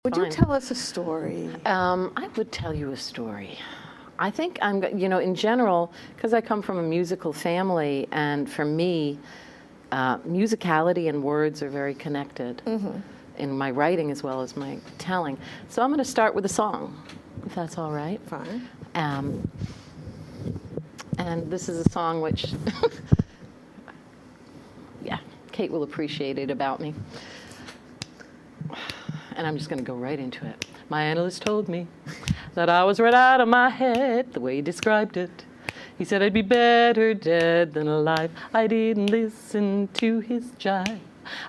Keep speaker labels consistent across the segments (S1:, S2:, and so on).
S1: Would you tell us a story?
S2: I would tell you a story. I think in general, because I come from a musical family, and for me, musicality and words are very connected in my writing as well as my telling. So I'm going to start with a song, if that's all right.
S1: Fine.
S2: And this is a song which, yeah, Kate will appreciate it about me. And I'm just going to go right into it. My analyst told me that I was right out of my head, the way he described it. He said I'd be better dead than alive. I didn't listen to his jive.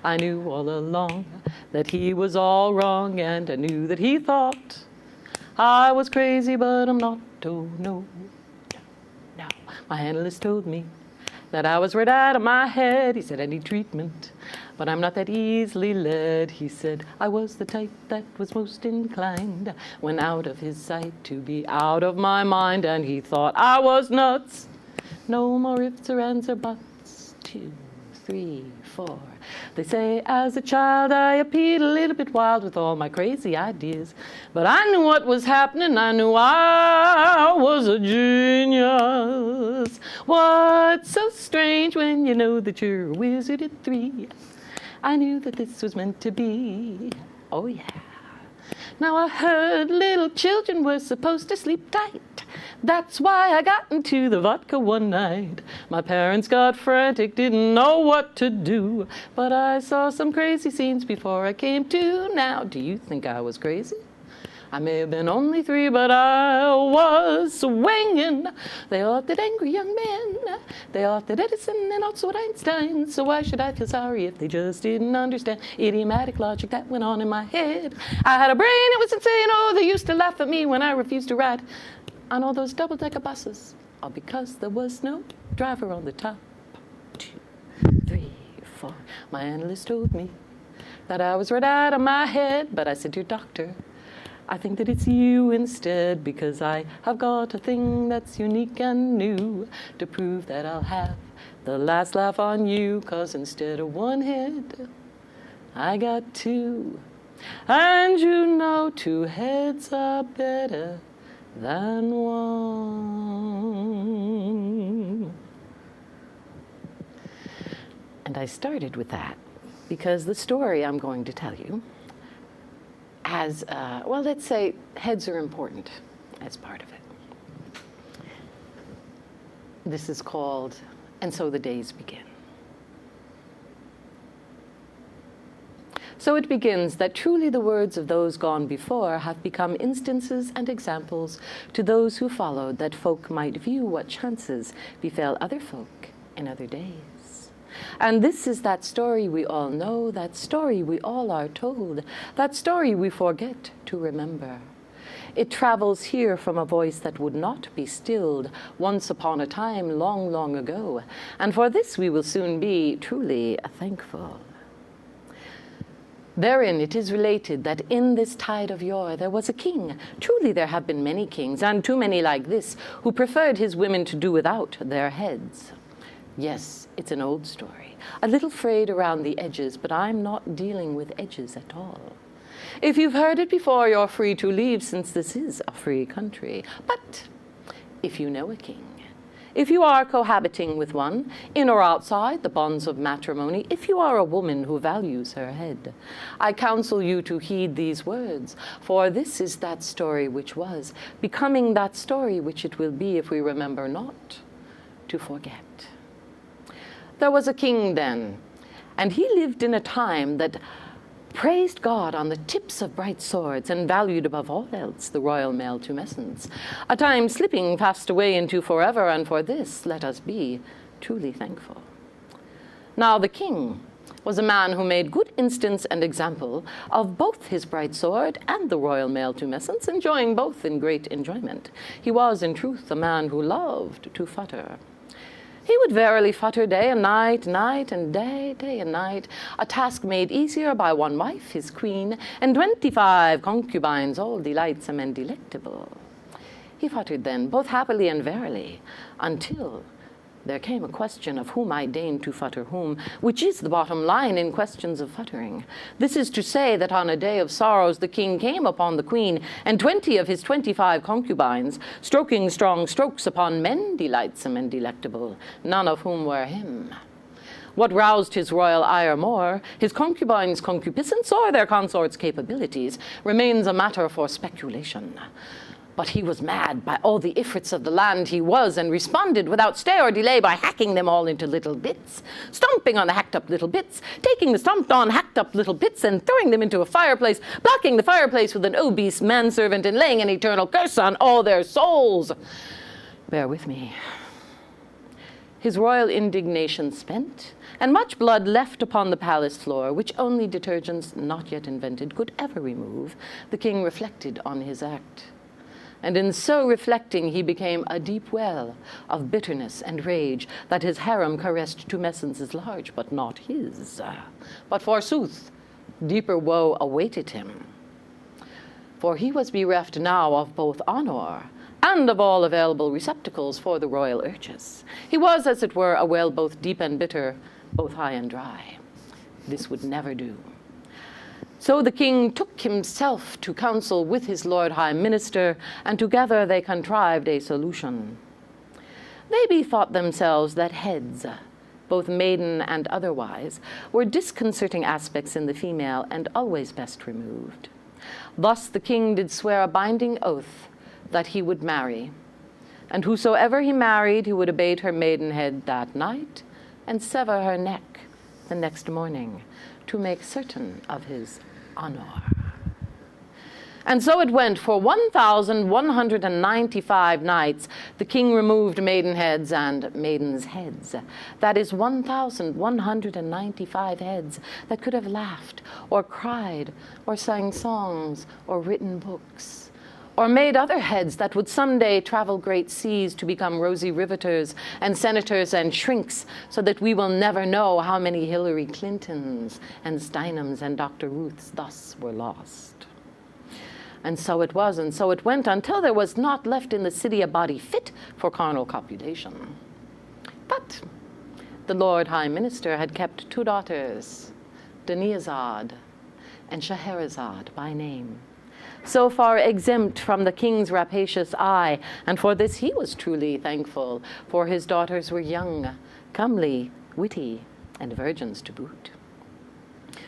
S2: I knew all along that he was all wrong, and I knew that he thought I was crazy, but I'm not. Oh, no. No. My analyst told me that I was right out of my head. He said I need treatment, but I'm not that easily led. He said I was the type that was most inclined, when out of his sight, to be out of my mind. And he thought I was nuts. No more ifs or ands or buts. 2, 3, 4. They say as a child I appeared a little bit wild with all my crazy ideas, but I knew what was happening. I knew I was a genius. What's so strange when you know that you're a wizard at 3? I knew that this was meant to be. Oh yeah. Now I heard little children were supposed to sleep tight. That's why I got into the vodka one night. My parents got frantic, didn't know what to do. But I saw some crazy scenes before I came to. Now, do you think I was crazy? I may have been only 3, but I was swinging. They thought that angry young men, they thought that Edison and also Einstein. So why should I feel sorry if they just didn't understand idiomatic logic that went on in my head? I had a brain, it was insane. Oh, they used to laugh at me when I refused to ride on all those double-decker buses, all because there was no driver on the top. 2, 3, 4. My analyst told me that I was right out of my head, but I said, dear doctor, I think that it's you instead, because I have got a thing that's unique and new to prove that I'll have the last laugh on you, 'cause instead of 1 head, I got 2. And you know 2 heads are better than 1. And I started with that because the story I'm going to tell you has, well, let's say heads are important as part of it. This is called, And So the Days Begin. So it begins that truly the words of those gone before have become instances and examples to those who followed, that folk might view what chances befell other folk in other days. And this is that story we all know, that story we all are told, that story we forget to remember. It travels here from a voice that would not be stilled once upon a time long, long ago. And for this we will soon be truly thankful. Therein it is related that in this tide of yore there was a king. Truly there have been many kings, and too many like this, who preferred his women to do without their heads. Yes, it's an old story, a little frayed around the edges, but I'm not dealing with edges at all. If you've heard it before, you're free to leave, since this is a free country. But if you know a king, if you are cohabiting with one, in or outside the bonds of matrimony, if you are a woman who values her head, I counsel you to heed these words, for this is that story which was, becoming that story which it will be if we remember not to forget. There was a king then, and he lived in a time that praised God on the tips of bright swords, and valued above all else the royal male tumescence, a time slipping fast away into forever, and for this let us be truly thankful. Now the king was a man who made good instance and example of both his bright sword and the royal male tumescence, enjoying both in great enjoyment. He was in truth a man who loved to futter. He would verily futter day and night, night and day, day and night, a task made easier by one wife, his queen, and 25 concubines, all delightsome and delectable. He futtered then, both happily and verily, until There came a question of whom I deign to futter whom, which is the bottom line in questions of futtering. This is to say that on a day of sorrows the king came upon the queen and 20 of his 25 concubines, stroking strong strokes upon men delightsome and delectable, none of whom were him. What roused his royal ire more, his concubines' concupiscence or their consorts' capabilities, remains a matter for speculation. But he was mad by all the ifrits of the land he was, and responded without stay or delay by hacking them all into little bits, stomping on the hacked up little bits, taking the stomped on hacked up little bits and throwing them into a fireplace, blocking the fireplace with an obese manservant and laying an eternal curse on all their souls. Bear with me. His royal indignation spent, and much blood left upon the palace floor, which only detergents not yet invented could ever remove, the king reflected on his act. And in so reflecting, he became a deep well of bitterness and rage that his harem caressed tumescence large, but not his. But forsooth, deeper woe awaited him. For he was bereft now of both honor and of all available receptacles for the royal urges. He was, as it were, a well both deep and bitter, both high and dry. This would never do. So the king took himself to counsel with his lord high minister, and together they contrived a solution. They bethought themselves that heads, both maiden and otherwise, were disconcerting aspects in the female, and always best removed. Thus the king did swear a binding oath that he would marry, and whosoever he married, he would abate her maidenhead that night, and sever her neck the next morning, to make certain of his honor. And so it went. For 1,195 nights, the king removed maidenheads and maidens' heads. That is 1,195 heads that could have laughed, or cried, or sang songs, or written books, or made other heads that would someday travel great seas to become rosy riveters and senators and shrinks, so that we will never know how many Hillary Clintons and Steinhams and Dr. Ruths thus were lost. And so it was, and so it went, until there was not left in the city a body fit for carnal copulation. But the Lord High Minister had kept 2 daughters, Dunyazad and Scheherazade by name, so far exempt from the king's rapacious eye, and for this he was truly thankful, for his daughters were young, comely, witty, and virgins to boot.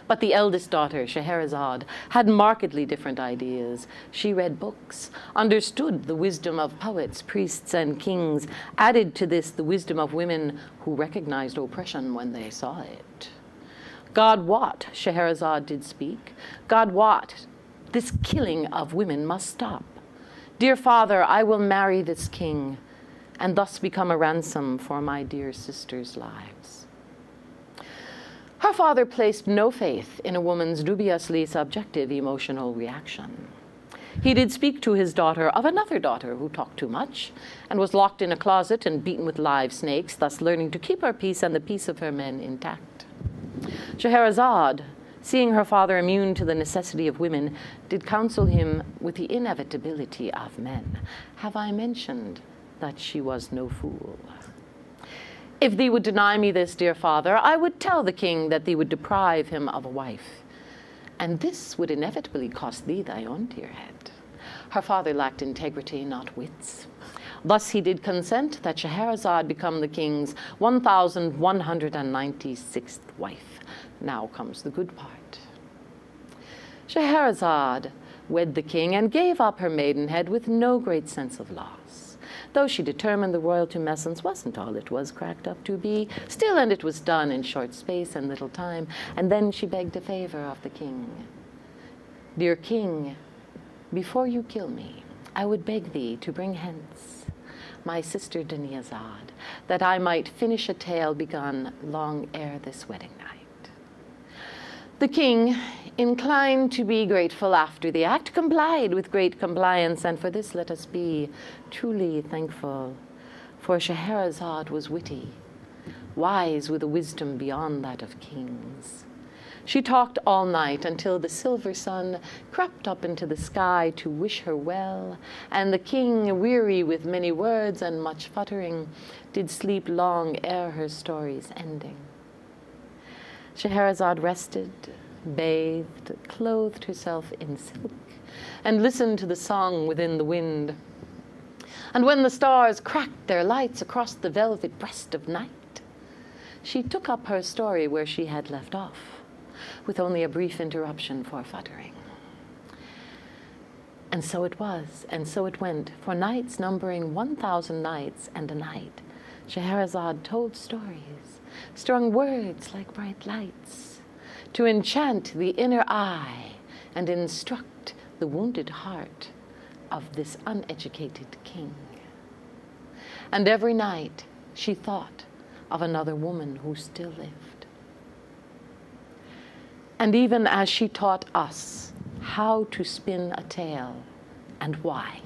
S2: But the eldest daughter, Scheherazade, had markedly different ideas. She read books, understood the wisdom of poets, priests, and kings, added to this the wisdom of women who recognized oppression when they saw it. God wot, Scheherazade did speak, God wot, this killing of women must stop. Dear father, I will marry this king, and thus become a ransom for my dear sisters' lives. Her father placed no faith in a woman's dubiously subjective emotional reaction. He did speak to his daughter of another daughter who talked too much, and was locked in a closet and beaten with live snakes, thus learning to keep her peace and the peace of her men intact. Scheherazade, seeing her father immune to the necessity of women, did counsel him with the inevitability of men. Have I mentioned that she was no fool? If thee would deny me this, dear father, I would tell the king that thee would deprive him of a wife, and this would inevitably cost thee thy own dear head. Her father lacked integrity, not wits. Thus he did consent that Scheherazade become the king's 1,196th wife. Now comes the good part. Scheherazade wed the king and gave up her maidenhead with no great sense of loss. Though she determined the royal tumescence wasn't all it was cracked up to be, still, and it was done in short space and little time, and then she begged a favor of the king. Dear king, before you kill me, I would beg thee to bring hence my sister Dunyazad, that I might finish a tale begun long ere this wedding night. The king, inclined to be grateful after the act, complied with great compliance, and for this let us be truly thankful. For Scheherazade was witty, wise with a wisdom beyond that of kings. She talked all night until the silver sun crept up into the sky to wish her well, and the king, weary with many words and much futtering, did sleep long ere her story's ending. Scheherazade rested, bathed, clothed herself in silk, and listened to the song within the wind. And when the stars cracked their lights across the velvet breast of night, she took up her story where she had left off, with only a brief interruption for futtering. And so it was, and so it went, for nights numbering 1,000 nights and a night, Scheherazade told stories, strung words like bright lights, to enchant the inner eye and instruct the wounded heart of this uneducated king. And every night she thought of another woman who still lived. And even as she taught us how to spin a tale and why,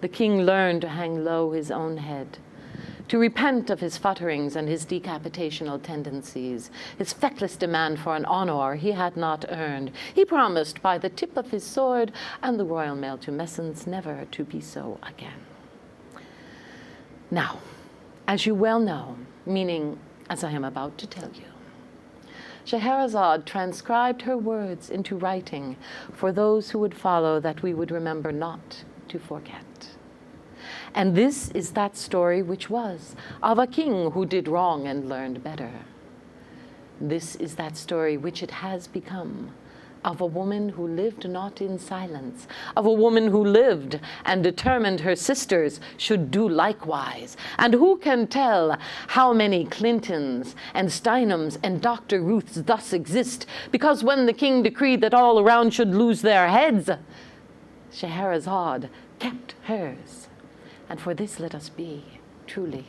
S2: the king learned to hang low his own head, to repent of his futterings and his decapitational tendencies, his feckless demand for an honor he had not earned. He promised by the tip of his sword and the royal mail to Messence never to be so again. Now, as you well know, meaning as I am about to tell you, Scheherazade transcribed her words into writing for those who would follow, that we would remember not to forget. And this is that story which was of a king who did wrong and learned better. This is that story which it has become, of a woman who lived not in silence, of a woman who lived and determined her sisters should do likewise. And who can tell how many Clintons and Steinhams and Dr. Ruths thus exist, because when the king decreed that all around should lose their heads, Scheherazade kept hers. And for this let us be truly